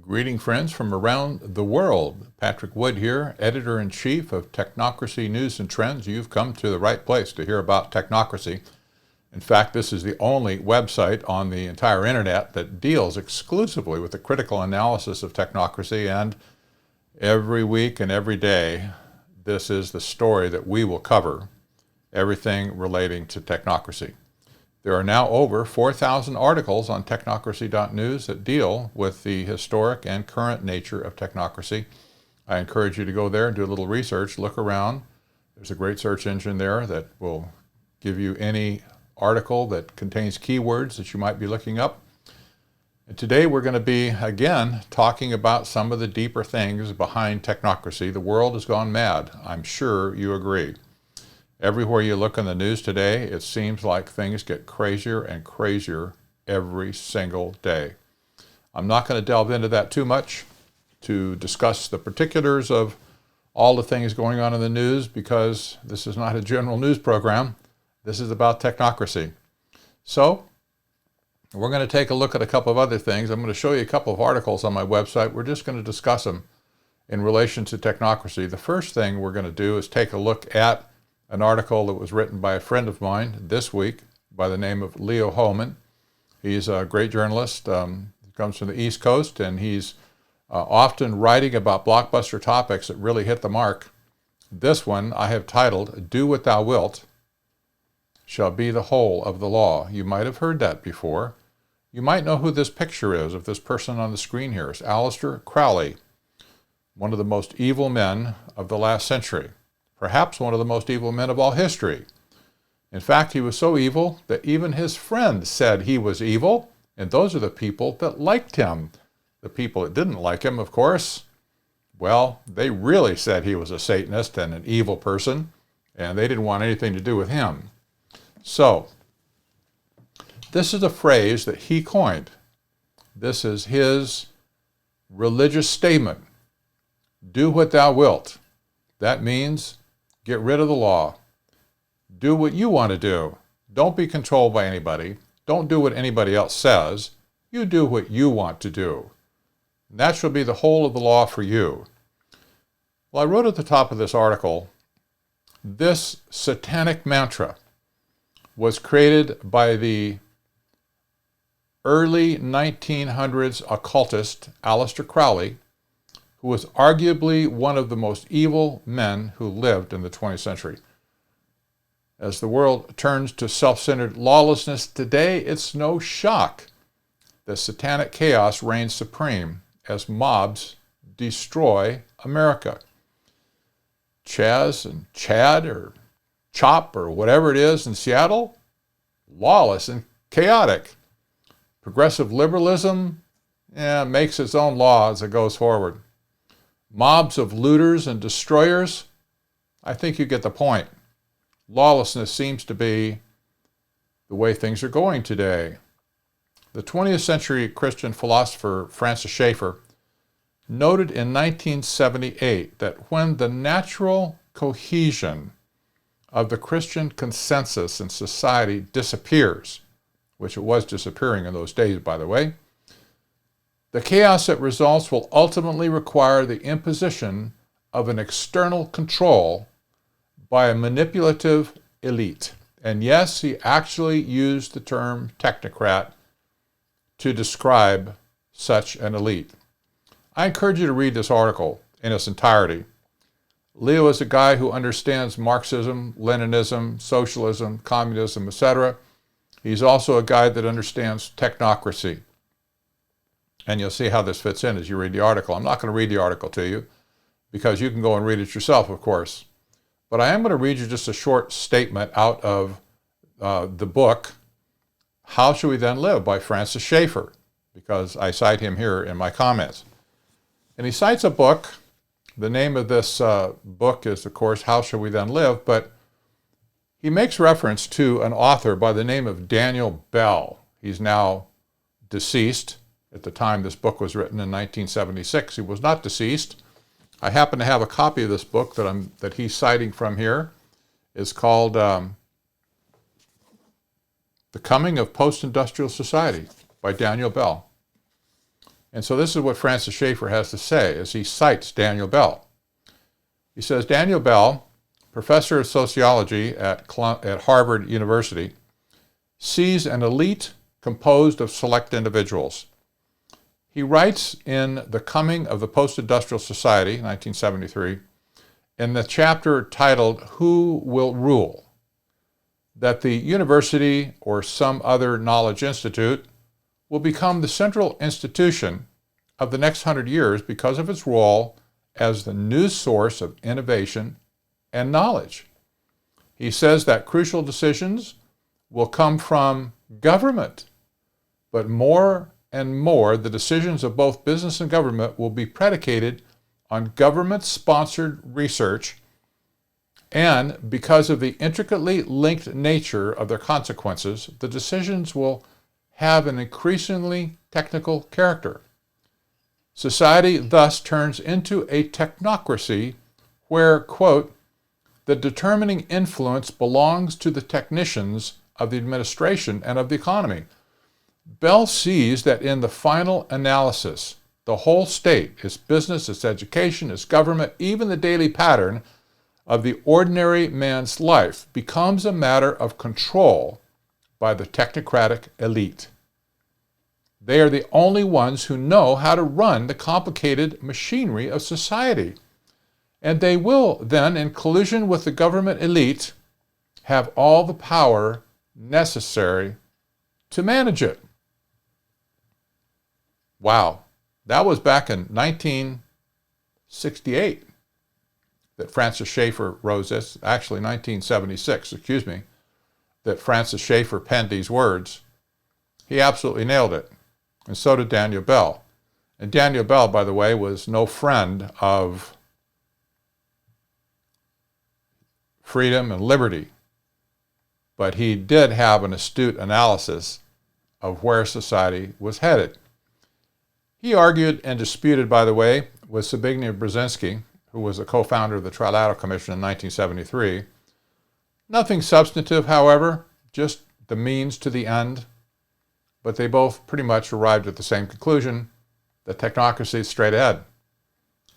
Greeting friends from around the world. Patrick Wood here, Editor-in-Chief of Technocracy News and Trends. You've come to the right place to hear about technocracy. In fact, this is the only website on the entire internet that deals exclusively with the critical analysis of technocracy, and every week and every day, this is the story that we will cover, everything relating to technocracy. There are now over 4,000 articles on technocracy.news that deal with the historic and current nature of technocracy. I encourage you to go there and do a little research, look around. There's a great search engine there that will give you any article that contains keywords that you might be looking up. And today we're going to be, again, talking about some of the deeper things behind technocracy. The world has gone mad. I'm sure you agree. Everywhere you look in the news today, it seems like things get crazier and crazier every single day. I'm not going to delve into that too much to discuss the particulars of all the things going on in the news, because this is not a general news program. This is about technocracy. So we're going to take a look at a couple of other things. I'm going to show you a couple of articles on my website. We're just going to discuss them in relation to technocracy. The first thing we're going to do is take a look at an article that was written by a friend of mine this week by the name of Leo Hohmann. He's a great journalist. He comes from the East Coast, and he's often writing about blockbuster topics that really hit the mark. This one I have titled, "Do What Thou Wilt Shall Be the Whole of the Law." You might have heard that before. You might know who this picture is of this person on the screen here. It's Aleister Crowley, one of the most evil men of the last century. Perhaps one of the most evil men of all history. In fact, he was so evil that even his friends said he was evil, and those are the people that liked him. The people that didn't like him, of course, well, they really said he was a Satanist and an evil person, and they didn't want anything to do with him. So, this is a phrase that he coined. This is his religious statement. Do what thou wilt. That means get rid of the law. Do what you want to do. Don't be controlled by anybody. Don't do what anybody else says. You do what you want to do. And that shall be the whole of the law for you. Well, I wrote at the top of this article, this satanic mantra was created by the early 1900s occultist Aleister Crowley, who was arguably one of the most evil men who lived in the 20th century. As the world turns to self-centered lawlessness today, it's no shock that satanic chaos reigns supreme as mobs destroy America. Chaz and Chad or Chop or whatever it is in Seattle, lawless and chaotic. Progressive liberalism makes its own law as it goes forward. Mobs of looters and destroyers, I think you get the point. Lawlessness seems to be the way things are going today. The 20th century Christian philosopher Francis Schaeffer noted in 1978 that when the natural cohesion of the Christian consensus in society disappears, which it was disappearing in those days, by the way, the chaos that results will ultimately require the imposition of an external control by a manipulative elite. And yes, he actually used the term technocrat to describe such an elite. I encourage you to read this article in its entirety. Leo is a guy who understands Marxism, Leninism, socialism, communism, etc. He's also a guy that understands technocracy. And you'll see how this fits in as you read the article. I'm not going to read the article to you because you can go and read it yourself, of course. But I am going to read you just a short statement out of the book, How Should We Then Live by Francis Schaeffer, because I cite him here in my comments. And he cites a book. The name of this book is, of course, How Should We Then Live? But he makes reference to an author by the name of Daniel Bell. He's now deceased. At the time this book was written in 1976, he was not deceased. I happen to have a copy of this book that he's citing from here. It's called The Coming of Post-Industrial Society by Daniel Bell. And so this is what Francis Schaeffer has to say as he cites Daniel Bell. He says, Daniel Bell, professor of sociology at Harvard University, sees an elite composed of select individuals. He writes in The Coming of the Post-Industrial Society, 1973, in the chapter titled, Who Will Rule?, that the university or some other knowledge institute will become the central institution of the next 100 years because of its role as the new source of innovation and knowledge. He says that crucial decisions will come from government, but more and more the decisions of both business and government will be predicated on government-sponsored research, and because of the intricately linked nature of their consequences, the decisions will have an increasingly technical character. Society thus turns into a technocracy where, quote, the determining influence belongs to the technicians of the administration and of the economy. Bell sees that in the final analysis, the whole state, its business, its education, its government, even the daily pattern of the ordinary man's life becomes a matter of control by the technocratic elite. They are the only ones who know how to run the complicated machinery of society. And they will then, in collusion with the government elite, have all the power necessary to manage it. Wow. That was back in 1968 that Francis Schaeffer wrote this, actually 1976, that Francis Schaeffer penned these words. He absolutely nailed it. And so did Daniel Bell. And Daniel Bell, by the way, was no friend of freedom and liberty, but he did have an astute analysis of where society was headed. He argued and disputed, by the way, with Zbigniew Brzezinski, who was a co-founder of the Trilateral Commission in 1973. Nothing substantive, however, just the means to the end. But they both pretty much arrived at the same conclusion, that technocracy is straight ahead.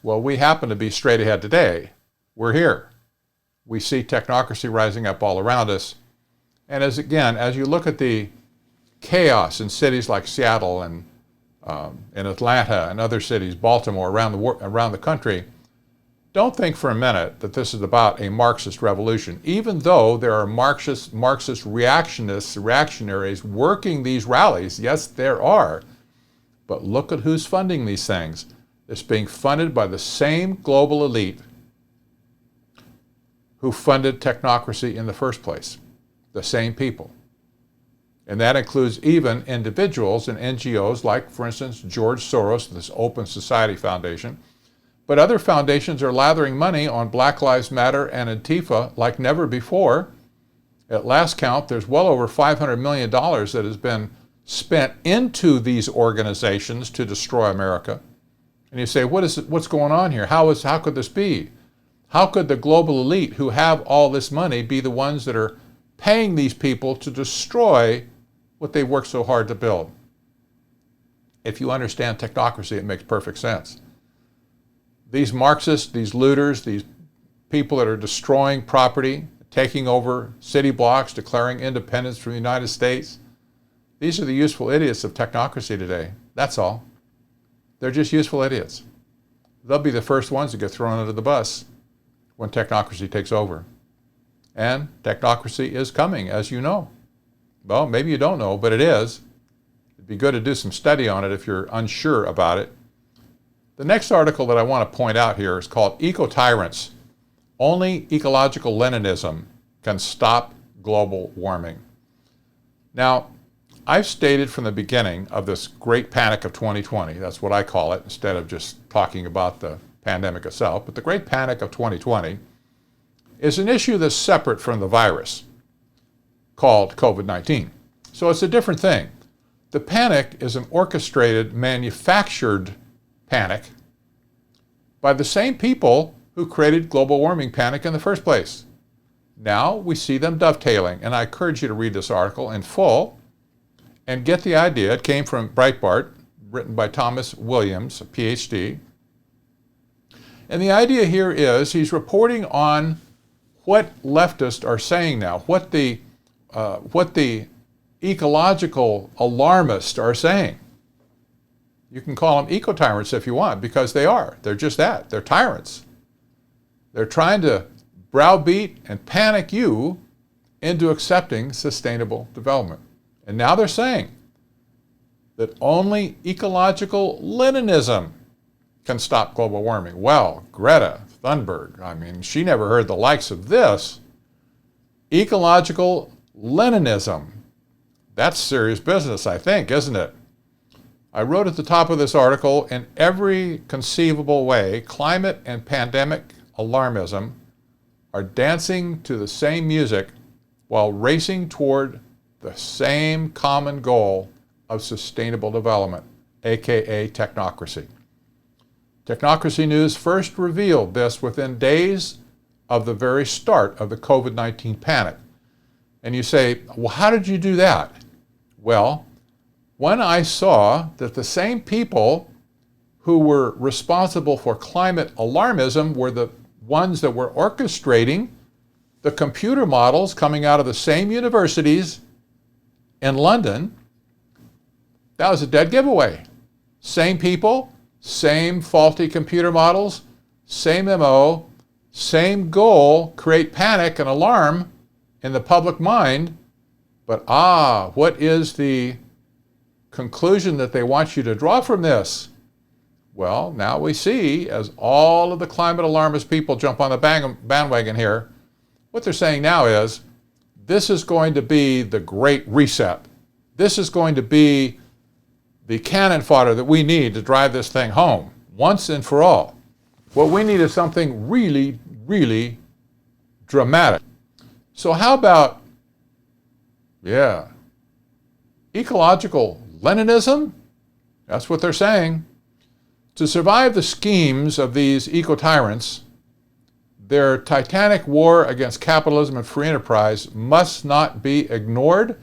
Well, we happen to be straight ahead today. We're here. We see technocracy rising up all around us. And as you look at the chaos in cities like Seattle and in Atlanta and other cities, Baltimore, around the country, don't think for a minute that this is about a Marxist revolution, even though there are Marxist reactionaries working these rallies. Yes, there are. But look at who's funding these things. It's being funded by the same global elite who funded technocracy in the first place. The same people. And that includes even individuals and NGOs like, for instance, George Soros, this Open Society Foundation. But other foundations are lathering money on Black Lives Matter and Antifa like never before. At last count, there's well over $500 million that has been spent into these organizations to destroy America. And you say, what's going on here? How could this be? How could the global elite who have all this money be the ones that are paying these people to destroy what they worked so hard to build? If you understand technocracy, it makes perfect sense. These Marxists, these looters, these people that are destroying property, taking over city blocks, declaring independence from the United States, these are the useful idiots of technocracy today. That's all. They're just useful idiots. They'll be the first ones to get thrown under the bus when technocracy takes over. And technocracy is coming, as you know. Well, maybe you don't know, but it is. It'd be good to do some study on it if you're unsure about it. The next article that I want to point out here is called Eco-Tyrants. Only ecological Leninism can stop global warming. Now, I've stated from the beginning of this great panic of 2020, that's what I call it, instead of just talking about the pandemic itself, but the great panic of 2020 is an issue that's separate from the virus called COVID-19. So it's a different thing. The panic is an orchestrated, manufactured panic by the same people who created global warming panic in the first place. Now we see them dovetailing, and I encourage you to read this article in full and get the idea. It came from Breitbart, written by Thomas Williams, a PhD. And the idea here is he's reporting on what leftists are saying now, what the ecological alarmists are saying. You can call them eco-tyrants if you want, because they are. They're just that. They're tyrants. They're trying to browbeat and panic you into accepting sustainable development. And now they're saying that only ecological Leninism can stop global warming. Well, Greta Thunberg, I mean, she never heard the likes of this. Ecological Leninism. That's serious business, I think, isn't it? I wrote at the top of this article, in every conceivable way, climate and pandemic alarmism are dancing to the same music while racing toward the same common goal of sustainable development, aka technocracy. Technocracy News first revealed this within days of the very start of the COVID-19 panic. And you say, well, how did you do that? Well, when I saw that the same people who were responsible for climate alarmism were the ones that were orchestrating the computer models coming out of the same universities in London, that was a dead giveaway. Same people, same faulty computer models, same MO, same goal, create panic and alarm in the public mind. But what is the conclusion that they want you to draw from this? Well, now we see, as all of the climate alarmist people jump on the bandwagon here, what they're saying now is, this is going to be the great reset. This is going to be the cannon fodder that we need to drive this thing home, once and for all. What we need is something really, really dramatic. So how about, ecological Leninism? That's what they're saying. To survive the schemes of these eco-tyrants, their titanic war against capitalism and free enterprise must not be ignored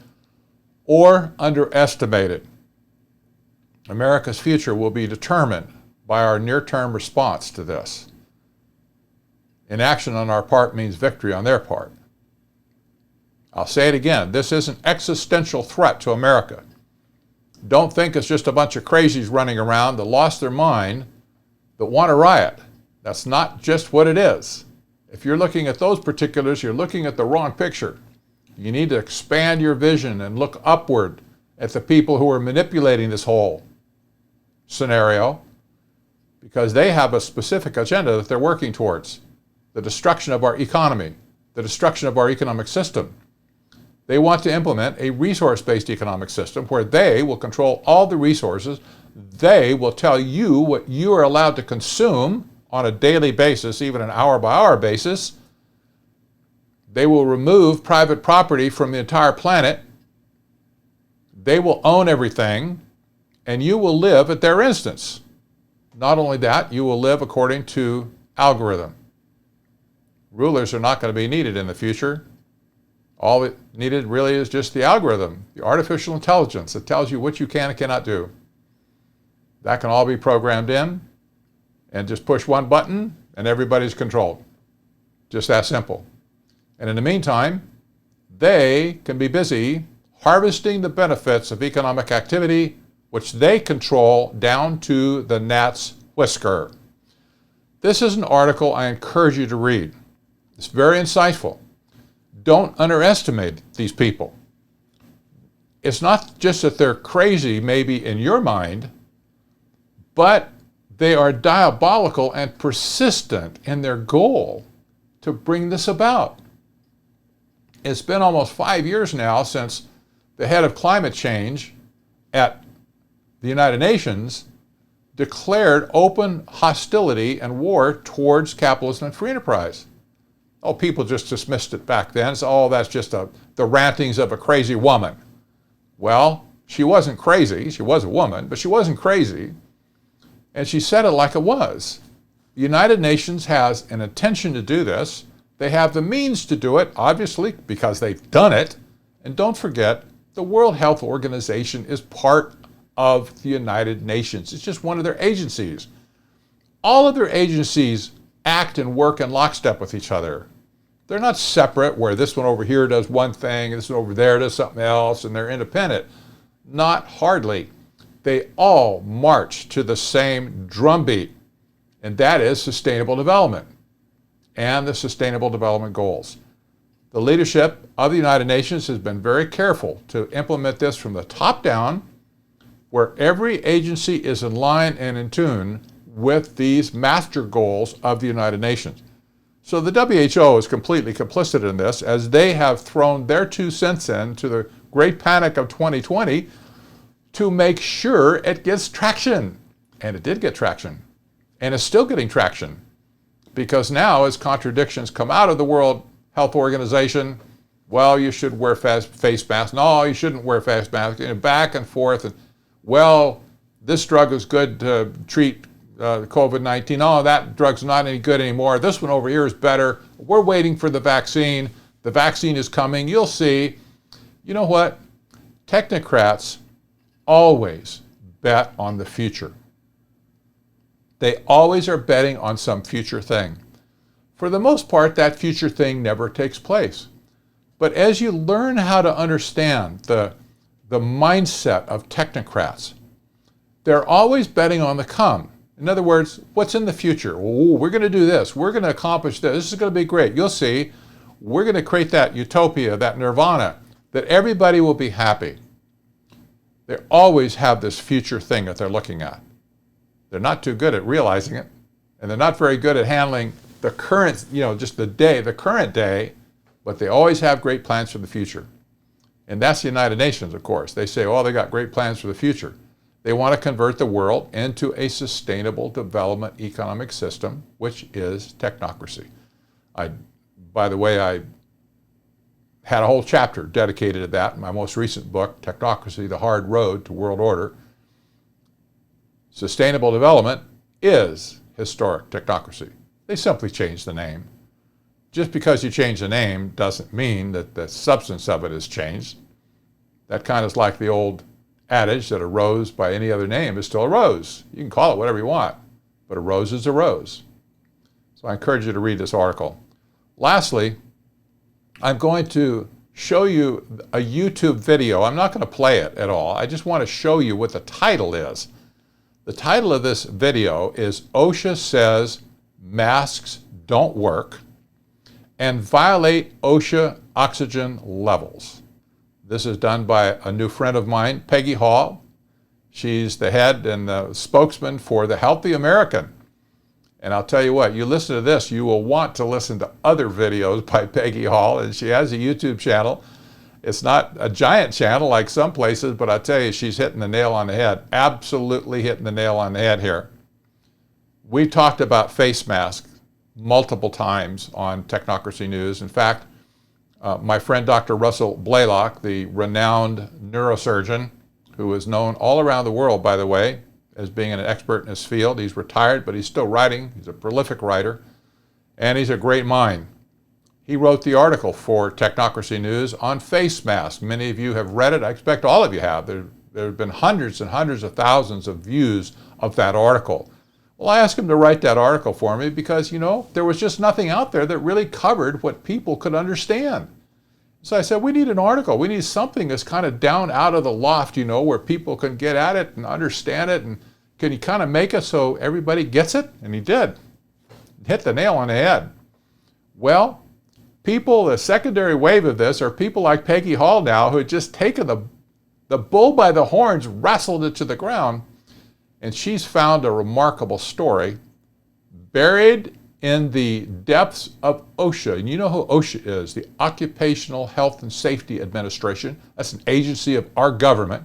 or underestimated. America's future will be determined by our near-term response to this. Inaction on our part means victory on their part. I'll say it again, this is an existential threat to America. Don't think it's just a bunch of crazies running around that lost their mind, that want to riot. That's not just what it is. If you're looking at those particulars, you're looking at the wrong picture. You need to expand your vision and look upward at the people who are manipulating this whole scenario, because they have a specific agenda that they're working towards. The destruction of our economy, the destruction of our economic system. They want to implement a resource-based economic system where they will control all the resources. They will tell you what you are allowed to consume on a daily basis, even an hour-by-hour basis. They will remove private property from the entire planet. They will own everything, and you will live at their instance. Not only that, you will live according to algorithm. Rulers are not going to be needed in the future. All it needed really is just the algorithm, the artificial intelligence that tells you what you can and cannot do. That can all be programmed in, and just push one button and everybody's controlled. Just that simple. And in the meantime, they can be busy harvesting the benefits of economic activity, which they control down to the gnat's whisker. This is an article I encourage you to read. It's very insightful. Don't underestimate these people. It's not just that they're crazy, maybe in your mind, but they are diabolical and persistent in their goal to bring this about. It's been almost 5 years now since the head of climate change at the United Nations declared open hostility and war towards capitalism and free enterprise. Oh, people just dismissed it back then. So, that's just the rantings of a crazy woman. Well, she wasn't crazy. She was a woman, but she wasn't crazy. And she said it like it was. The United Nations has an intention to do this. They have the means to do it, obviously, because they've done it. And don't forget, the World Health Organization is part of the United Nations. It's just one of their agencies. All of their agencies act and work in lockstep with each other. They're not separate, where this one over here does one thing, this one over there does something else, and they're independent. Not hardly. They all march to the same drumbeat, and that is sustainable development and the Sustainable Development Goals. The leadership of the United Nations has been very careful to implement this from the top down, where every agency is in line and in tune with these master goals of the United Nations. So the WHO is completely complicit in this, as they have thrown their 2 cents in to the great panic of 2020 to make sure it gets traction. And it did get traction. And it's still getting traction. Because now, as contradictions come out of the World Health Organization, well, you should wear face masks. No, you shouldn't wear face masks. And back and forth. And, well, this drug is good to treat COVID-19. Oh, that drug's not any good anymore. This one over here is better. We're waiting for the vaccine. The vaccine is coming. You'll see. You know what? Technocrats always bet on the future. They always are betting on some future thing. For the most part, that future thing never takes place. But as you learn how to understand the mindset of technocrats, they're always betting on the come. In other words, what's in the future? Oh, we're going to do this. We're going to accomplish this. This is going to be great. You'll see. We're going to create that utopia, that nirvana, that everybody will be happy. They always have this future thing that they're looking at. They're not too good at realizing it, and they're not very good at handling the current, just the current day, but they always have great plans for the future. And that's the United Nations, of course. They say, oh, they got great plans for the future. They want to convert the world into a sustainable development economic system, which is technocracy. By the way, I had a whole chapter dedicated to that in my most recent book, Technocracy, The Hard Road to World Order. Sustainable development is historic technocracy. They simply changed the name. Just because you change the name doesn't mean that the substance of it has changed. That kind of is like the old adage that a rose by any other name is still a rose. You can call it whatever you want, but a rose is a rose. So I encourage you to read this article. Lastly, I'm going to show you a YouTube video. I'm not going to play it at all. I just want to show you what the title is. The title of this video is OSHA Says Masks Don't Work and Violate OSHA Oxygen Levels. This is done by a new friend of mine, Peggy Hall. She's the head and the spokesman for the Healthy American. And I'll tell you what, you listen to this, you will want to listen to other videos by Peggy Hall, and she has a YouTube channel. It's not a giant channel like some places, but I tell you, she's hitting the nail on the head. Absolutely hitting the nail on the head here. We talked about face masks multiple times on Technocracy News. In fact, my friend Dr. Russell Blaylock, the renowned neurosurgeon, who is known all around the world, by the way, as being an expert in his field. He's retired, but he's still writing. He's a prolific writer, and he's a great mind. He wrote the article for Technocracy News on face masks. Many of you have read it. I expect all of you have. There have been hundreds and hundreds of thousands of views of that article. Well, I asked him to write that article for me because, there was just nothing out there that really covered what people could understand. So I said, we need an article. We need something that's kind of down out of the loft, where people can get at it and understand it. And can you kind of make it so everybody gets it? And he did. Hit the nail on the head. Well, the secondary wave of this are people like Peggy Hall now who had just taken the bull by the horns, wrestled it to the ground, and she's found a remarkable story buried in the depths of OSHA. And you know who OSHA is, the Occupational Health and Safety Administration. That's an agency of our government.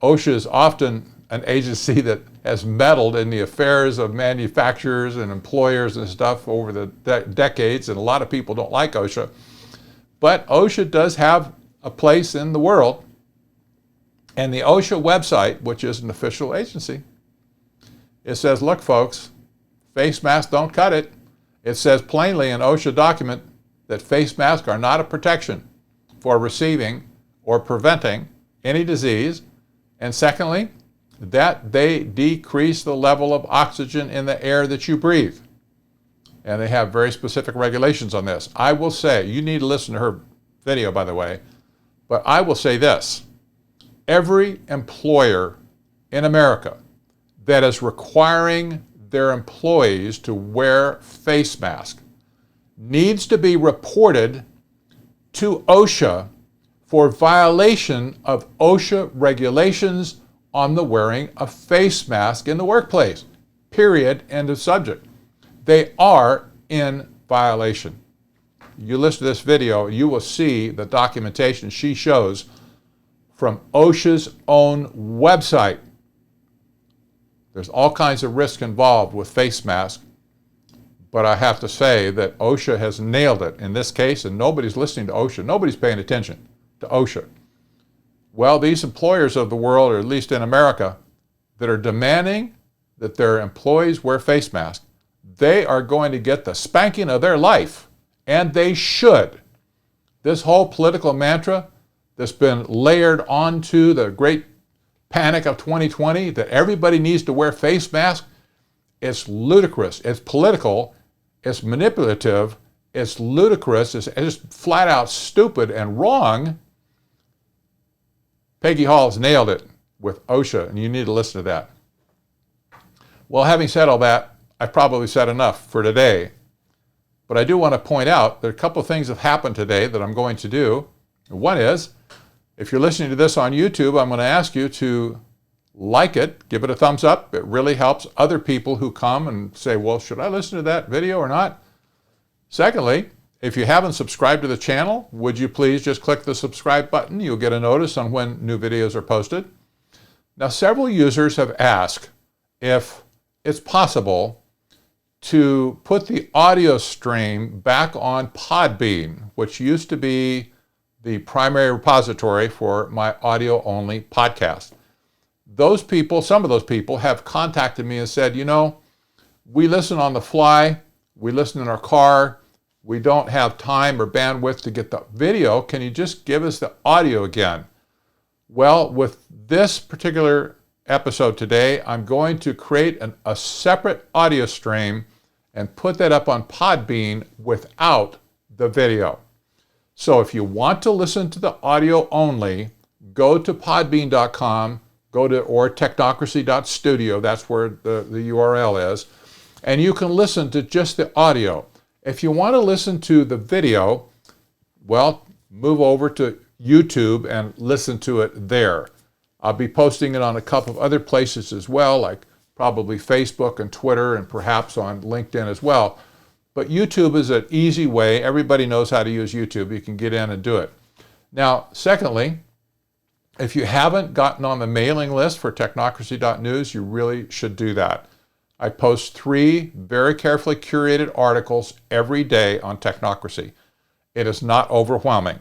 OSHA is often an agency that has meddled in the affairs of manufacturers and employers and stuff over the decades, and a lot of people don't like OSHA. But OSHA does have a place in the world, and the OSHA website, which is an official agency, it says, look folks, face masks don't cut it. It says plainly in OSHA document that face masks are not a protection for receiving or preventing any disease, And secondly, that they decrease the level of oxygen in the air that you breathe. And they have very specific regulations on this. I will say, you need to listen to her video, by the way, but I will say this. Every employer in America that is requiring their employees to wear face masks needs to be reported to OSHA for violation of OSHA regulations on the wearing of face mask in the workplace. Period. End of subject. They are in violation. You listen to this video, you will see the documentation she shows from OSHA's own website. There's all kinds of risk involved with face masks, but I have to say that OSHA has nailed it in this case, and nobody's listening to OSHA. Nobody's paying attention to OSHA. Well, these employers of the world, or at least in America, that are demanding that their employees wear face masks, they are going to get the spanking of their life, and they should. This whole political mantra that's been layered onto the great panic of 2020, that everybody needs to wear face masks, it's ludicrous, it's political, it's manipulative, it's ludicrous, it's just flat out stupid and wrong. Peggy Hall's nailed it with OSHA, and you need to listen to that. Well, having said all that, I've probably said enough for today, but I do want to point out that a couple of things have happened today that I'm going to do. One is, if you're listening to this on YouTube, I'm going to ask you to like it, give it a thumbs up. It really helps other people who come and say, well, should I listen to that video or not? Secondly, if you haven't subscribed to the channel, would you please just click the subscribe button? You'll get a notice on when new videos are posted. Now, several users have asked if it's possible to put the audio stream back on Podbean, which used to be the primary repository for my audio-only podcast. Those people, some of those people, have contacted me and said, you know, we listen on the fly, we listen in our car, we don't have time or bandwidth to get the video. Can you just give us the audio again? Well, with this particular episode today, I'm going to create a separate audio stream and put that up on Podbean without the video. So if you want to listen to the audio only, go to podbean.com, or technocracy.studio, that's where the URL is, and you can listen to just the audio. If you want to listen to the video, well, move over to YouTube and listen to it there. I'll be posting it on a couple of other places as well, like probably Facebook and Twitter and perhaps on LinkedIn as well. But YouTube is an easy way. Everybody knows how to use YouTube. You can get in and do it. Now, secondly, if you haven't gotten on the mailing list for technocracy.news, you really should do that. I post 3 very carefully curated articles every day on Technocracy. It is not overwhelming.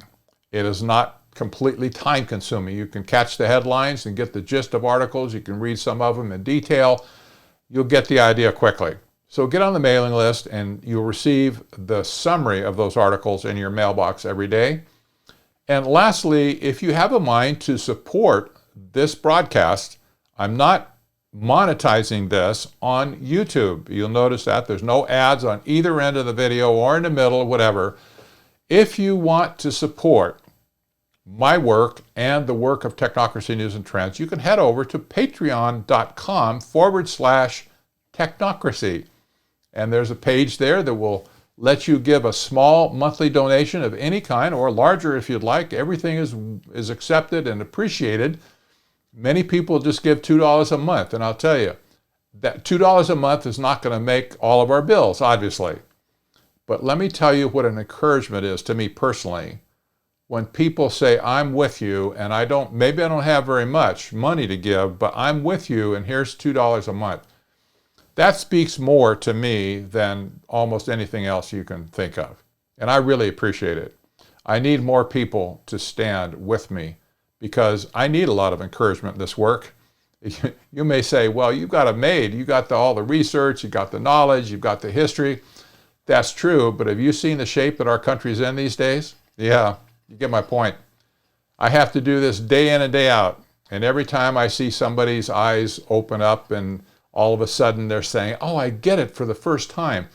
It is not completely time-consuming. You can catch the headlines and get the gist of articles. You can read some of them in detail. You'll get the idea quickly. So get on the mailing list and you'll receive the summary of those articles in your mailbox every day. And lastly, if you have a mind to support this broadcast, I'm not monetizing this on YouTube. You'll notice that there's no ads on either end of the video or in the middle or whatever. If you want to support my work and the work of Technocracy News and Trends, you can head over to patreon.com/technocracy. And there's a page there that will let you give a small monthly donation of any kind, or larger if you'd like. Everything is accepted and appreciated. Many people just give $2 a month, and I'll tell you, that $2 a month is not going to make all of our bills, obviously. But let me tell you what an encouragement is to me personally. When people say, I'm with you, and maybe I don't have very much money to give, but I'm with you, and here's $2 a month. That speaks more to me than almost anything else you can think of. And I really appreciate it. I need more people to stand with me because I need a lot of encouragement in this work. You may say, well, you've got it made. You got all the research, you got the knowledge, you've got the history. That's true, but have you seen the shape that our country's in these days? Yeah, you get my point. I have to do this day in and day out. And every time I see somebody's eyes open up and all of a sudden they're saying, oh, I get it for the first time.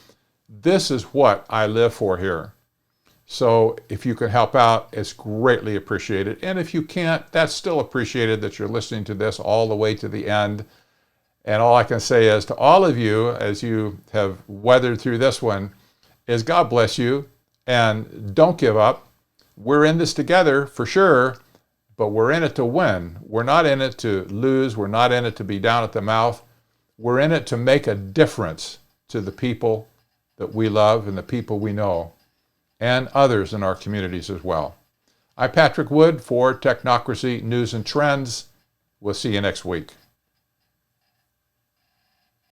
This is what I live for here. So if you can help out, it's greatly appreciated. And if you can't, that's still appreciated that you're listening to this all the way to the end. And all I can say is to all of you, as you have weathered through this one, is God bless you and don't give up. We're in this together for sure, but we're in it to win. We're not in it to lose. We're not in it to be down at the mouth. We're in it to make a difference to the people that we love and the people we know and others in our communities as well. I'm Patrick Wood for Technocracy News and Trends. We'll see you next week.